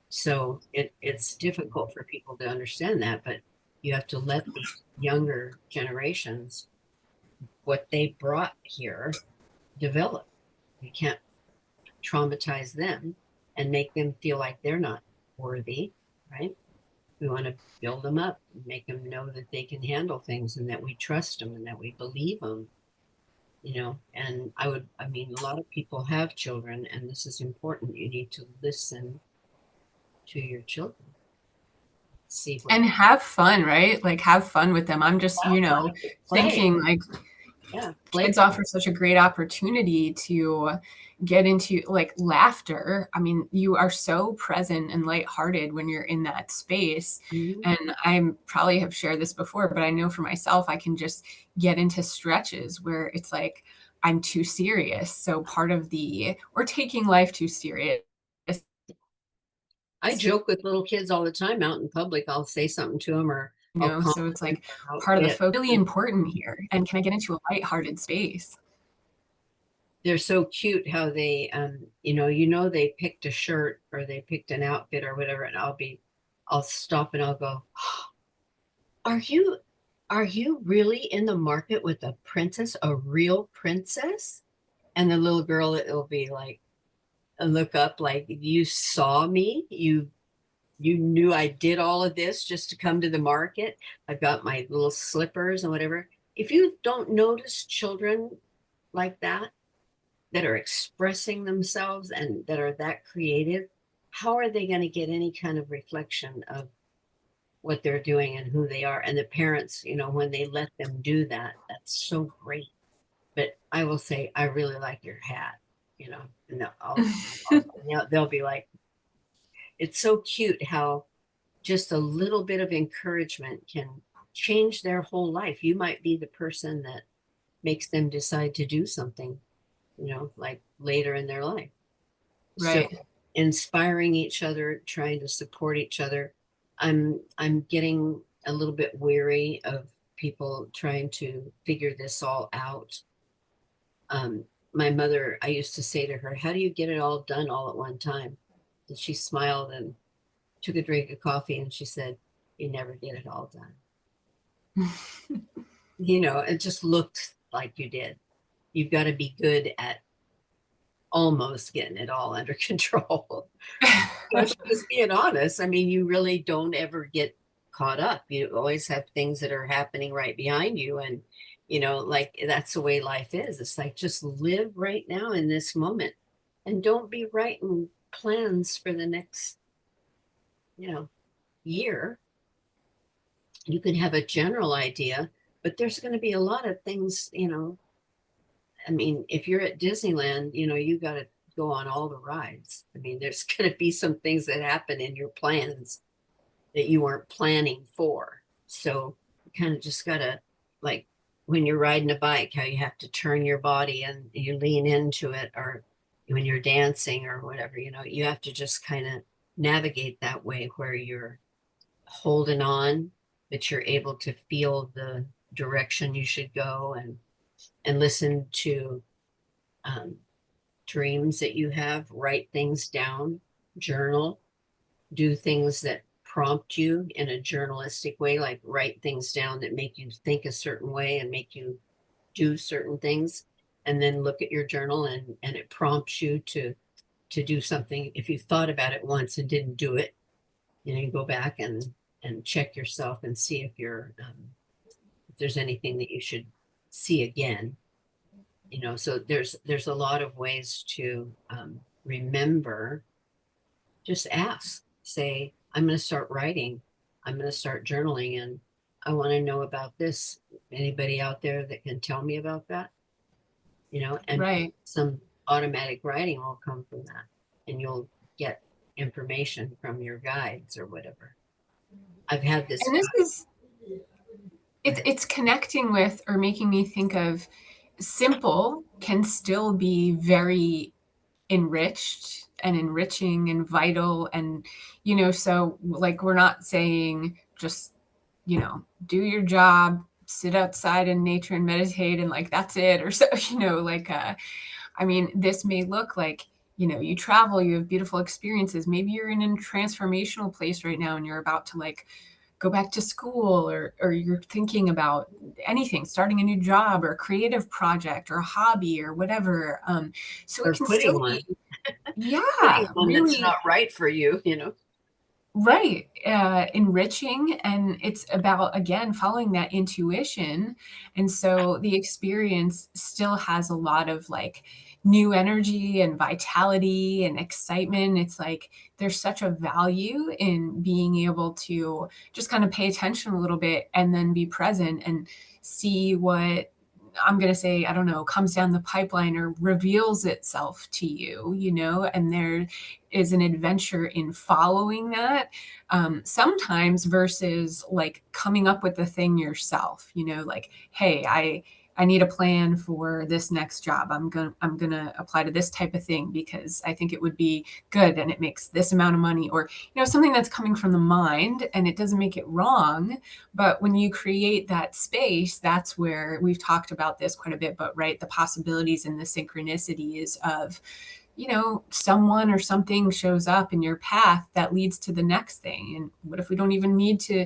So it's difficult for people to understand that, but you have to let these younger generations, what they brought here, develop. You can't traumatize them and make them feel like they're not worthy, right? We want to build them up, make them know that they can handle things and that we trust them and that we believe them. And I mean, a lot of people have children, and this is important. You need to listen to your children, see what
And have fun, right? Like have fun with them. I'm just,
have fun with, play.
thinking like
Yeah,
kids
playful.
offer such a great opportunity to get into like laughter. I mean, you are so present and lighthearted when you're in that space.
Mhm.
And I probably have shared this before, but I know for myself, I can just get into stretches where it's like I'm too serious. So part of or taking life too serious.
I joke with little kids all the time out in public. I'll say something to them, or I'll
So
compliment
it's
them
like
or
part of the
outfit.
focus really important here. And can I get into a lighthearted space?
They're so cute how they they picked a shirt or they picked an outfit or whatever, and I'll stop and I'll go, are you are you really in the market with a princess, a real princess? And the little girl, it'll be like look up like, you saw me, you knew I did all of this just to come to the market. I've got my little slippers and whatever. If you don't notice children like that are expressing themselves and that are that creative, how are they going to get any kind of reflection of what they're doing and who they are? And the parents, when they let them do that, that's so great. But I will say, I really like your hat, and they'll be like, it's so cute how just a little bit of encouragement can change their whole life. You might be the person that makes them decide to do something, like later in their life. So
Right.
inspiring each other, trying to support each other. I'm getting a little bit weary of people trying to figure this all out. My mother, I used to say to her, how do you get it all done all at one time? And she smiled and took a drink of coffee and she said, you never get it all done. It just looked like you did. You've got to be good at almost getting it all under control. She was being honest. I mean, you really don't ever get caught up. You always have things that are happening right behind you. And, like that's the way life is. It's like just live right now in this moment and don't be writing plans for the next, year. You can have a general idea, but there's going to be a lot of things. I mean, if you're at Disneyland, you got to go on all the rides. I mean, there's going to be some things that happen in your plans that you weren't planning for. So you kind of just got to, like when you're riding a bike, how you have to turn your body and you lean into it, or when you're dancing or whatever, you have to just kind of navigate that way where you're holding on, but you're able to feel the direction you should go, and listen to um, dreams that you have, write things down, journal, do things that prompt you in a journalistic way, like write things down that make you think a certain way and make you do certain things. And then look at your journal, and it prompts you to do something. If you thought about it once and didn't do it, you go back and check yourself and see if there's anything that you should see again. So there's a lot of ways to remember. Just ask, say, I'm going to start writing, I'm going to start journaling, and I want to know about this. Anybody out there that can tell me about that? And
Right.
some automatic writing will come from that, and you'll get information from your guides or whatever. I've had this.
And this is it's connecting with or making me think of simple can still be very enriched and enriching and vital. And so like we're not saying just do your job, sit outside in nature and meditate and like that's it, or so like I mean, this may look like you travel, you have beautiful experiences, maybe you're in a transformational place right now and you're about to like go back to school, or you're thinking about anything, starting a new job or a creative project or a hobby or whatever. So it
Or
can
quitting
still
one,
be, yeah,
quitting one that's
really
not right for you, you know.
right, enriching. And it's about, again, following that intuition. And so the experience still has a lot of like new energy and vitality and excitement. It's like there's such a value in being able to just kind of pay attention a little bit and then be present and see what, I'm going to say, I don't know, comes down the pipeline or reveals itself to you, and there is an adventure in following that, sometimes, versus like coming up with the thing yourself, like, hey, I need a plan for this next job. I'm gonna apply to this type of thing because I think it would be good and it makes this amount of money, or something that's coming from the mind, and it doesn't make it wrong. But when you create that space, that's where we've talked about this quite a bit, but right, the possibilities and the synchronicities of someone or something shows up in your path that leads to the next thing. And what if we don't even need to,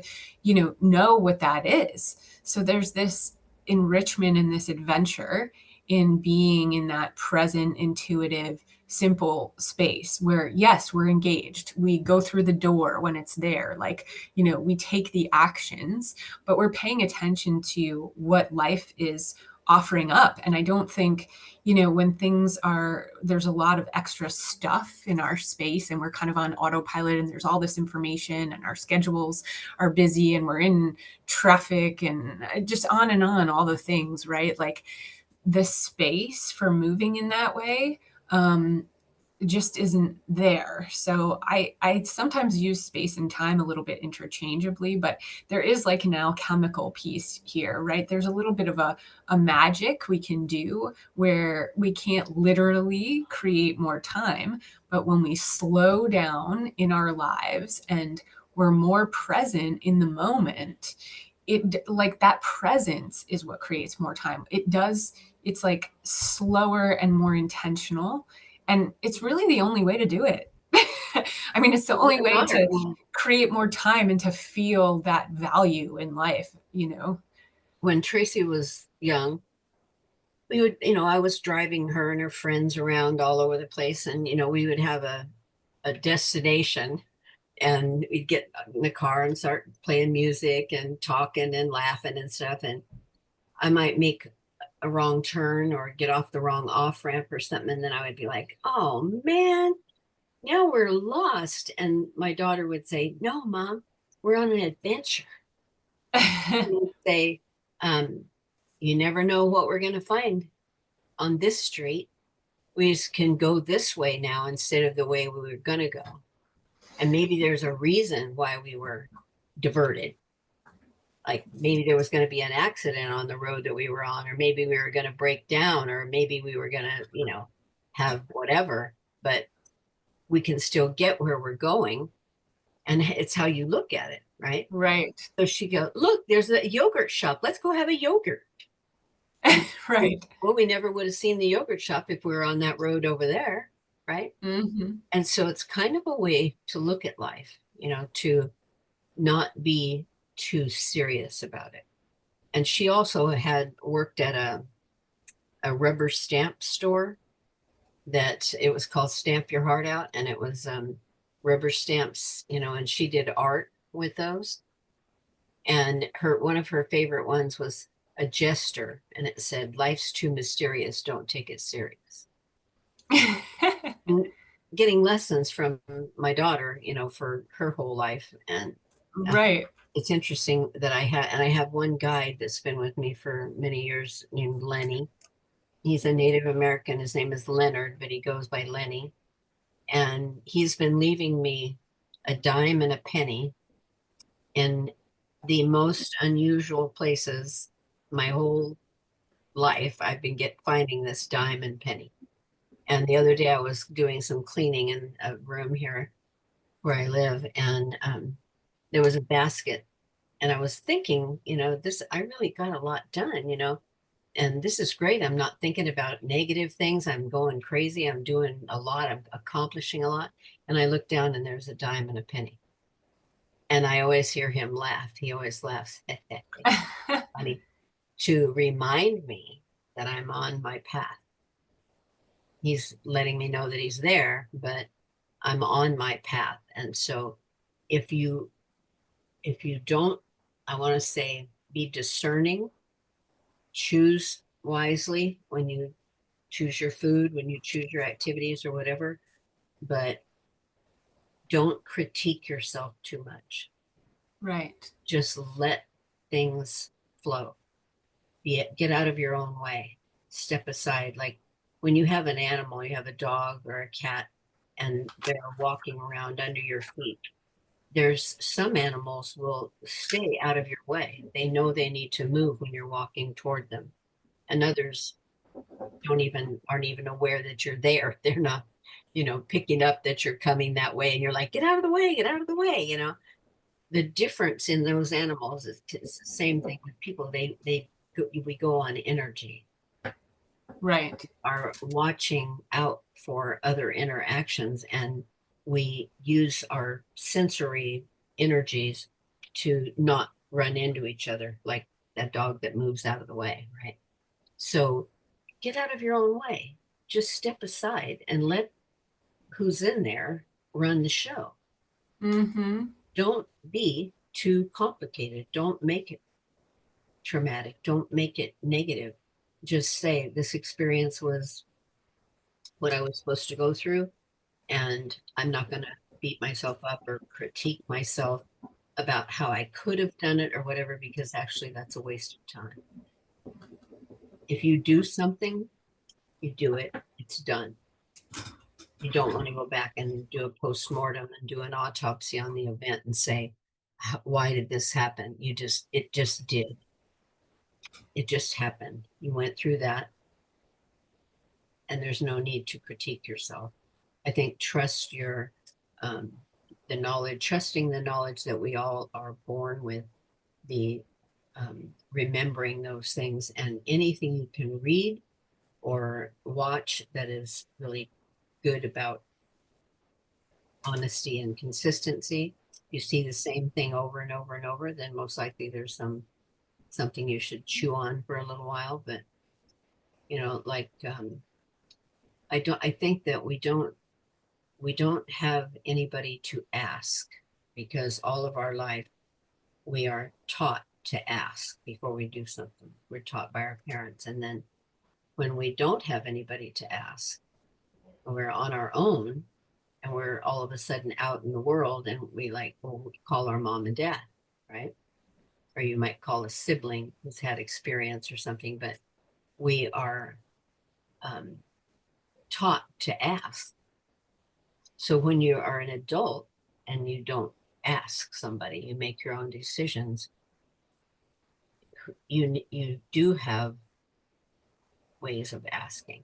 know what that is? So there's this enrichment and this adventure in being in that present, intuitive, simple space where, yes, we're engaged. We go through the door when it's there. Like, we take the actions, but we're paying attention to what life is offering up. And I don't think, when things are, there's a lot of extra stuff in our space and we're kind of on autopilot and there's all this information and our schedules are busy and we're in traffic and just on and on, all the things, right? Like the space for moving in that way, just isn't there. So I sometimes use space and time a little bit interchangeably, but there is like an alchemical piece here, right? There's a little bit of a magic we can do where we can't literally create more time, but when we slow down in our lives and we're more present in the moment, it like that presence is what creates more time. It does. It's like slower and more intentional, and it's really the only way to do it. I mean, it's the only
What
way
matter?
to create more time and to feel that value in life.
When Tracy was young, we would, I was driving her and her friends around all over the place, and we would have a destination, and we'd get in the car and start playing music and talking and laughing and stuff. And I might make a wrong turn or get off the wrong off ramp or something, and then I would be like, "Oh man, now we're lost." And my daughter would say, "No, Mom, we're on an adventure." And I'd say, um, "You never know what we're going to find on this street. We just can go this way now instead of the way we were going to go. And maybe there's a reason why we were diverted. Like maybe there was going to be an accident on the road that we were on, or maybe we were going to break down, or maybe we were going to, have whatever, but we can still get where we're going. And it's how you look at it, right?"
Right.
So she goes, "Look, there's a yogurt shop. Let's go have a yogurt." And
Right.
well, we never would have seen the yogurt shop if we were on that road over there, right?
Hmm.
And so it's kind of a way to look at life, to not be too serious about it. And she also had worked at a rubber stamp store that it was called Stamp Your Heart Out. And it was rubber stamps, and she did art with those. And one of her favorite ones was a jester, and it said, "Life's too mysterious, don't take it serious." And getting lessons from my daughter, for her whole life. And uh,
Right.
it's interesting that I have one guide that's been with me for many years named Lenny. He's a Native American. His name is Leonard, but he goes by Lenny. And he's been leaving me a dime and a penny in the most unusual places. My whole life, I've been finding this dime and penny. And the other day I was doing some cleaning in a room here where I live, and there was a basket. And I was thinking, I really got a lot done, and this is great. I'm not thinking about negative things. I'm going crazy. I'm doing a lot. I'm accomplishing a lot. And I look down and there's a dime and a penny. And I always hear him laugh. He always laughs. Funny, to remind me that I'm on my path. He's letting me know that he's there, but I'm on my path. And so if you don't, I want to say, be discerning, choose wisely when you choose your food, when you choose your activities or whatever, but don't critique yourself too much.
Right.
Just let things flow. Get out of your own way. Step aside. Like when you have an animal, you have a dog or a cat, and they're walking around under your feet. There's some animals will stay out of your way. They know they need to move when you're walking toward them. And others aren't even aware that you're there. They're not, picking up that you're coming that way, and you're like, get out of the way, get out of the way. The difference in those animals is it's the same thing with people. We go on energy,
Right.
are watching out for other interactions, and we use our sensory energies to not run into each other like that dog that moves out of the way, right? So get out of your own way. Just step aside and let who's in there run the show.
Mm-hmm.
Don't be too complicated. Don't make it traumatic. Don't make it negative. Just say this experience was what I was supposed to go through, and I'm not going to beat myself up or critique myself about how I could have done it or whatever, because actually that's a waste of time. If you do something, you do it, it's done. You don't want to go back and do a post-mortem and do an autopsy on the event and say, why did this happen? It just did. It just happened. You went through that, and there's no need to critique yourself. I think um, trusting the knowledge that we all are born with, the remembering those things, and anything you can read or watch that is really good about honesty and consistency. You see the same thing over and over and over, then most likely there's something you should chew on for a little while. But like I think that we don't have anybody to ask, because all of our life we are taught to ask before we do something. We're taught by our parents, and then when we don't have anybody to ask, when we're on our own, and we're all of a sudden out in the world, and we call our mom and dad, right? Or you might call a sibling who's had experience or something, but we are um, taught to ask. So when you are an adult and you don't ask somebody, you make your own decisions, you do have ways of asking.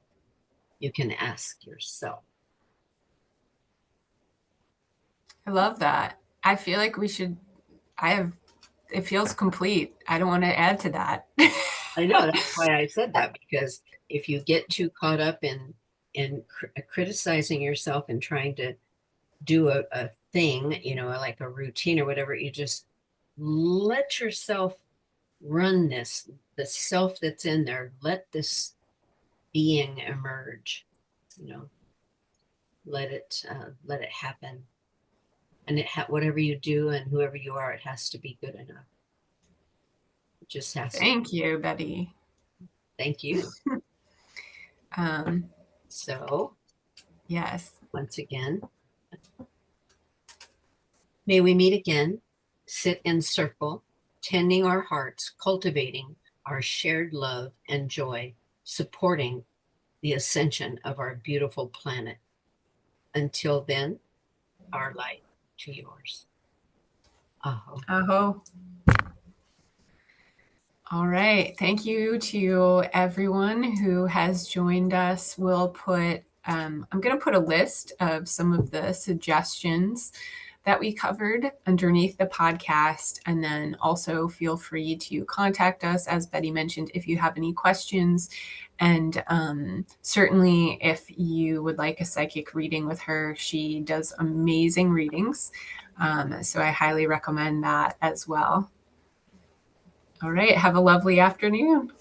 You can ask yourself.
I love that. I feel like we should, I have, it feels complete. I don't want to add to that.
I know, that's why I said that, because if you get too caught up in criticizing yourself and trying to do a thing, like a routine or whatever, you just let yourself run this, the self that's in there, let this being emerge, you know, let it happen. And whatever you do and whoever you are, it has to be good enough. It just has to.
Thank you, Betty.
Thank you.
Um,
So
yes.
once again, may we meet again, sit in circle, tending our hearts, cultivating our shared love and joy, supporting the ascension of our beautiful planet. Until then, our light to yours. Oh,
Aho. All right. Thank you to everyone who has joined us. I'm going to put a list of some of the suggestions that we covered underneath the podcast. And then also feel free to contact us, as Betty mentioned, if you have any questions. And certainly, if you would like a psychic reading with her, she does amazing readings. So I highly recommend that as well. All right. Have a lovely afternoon.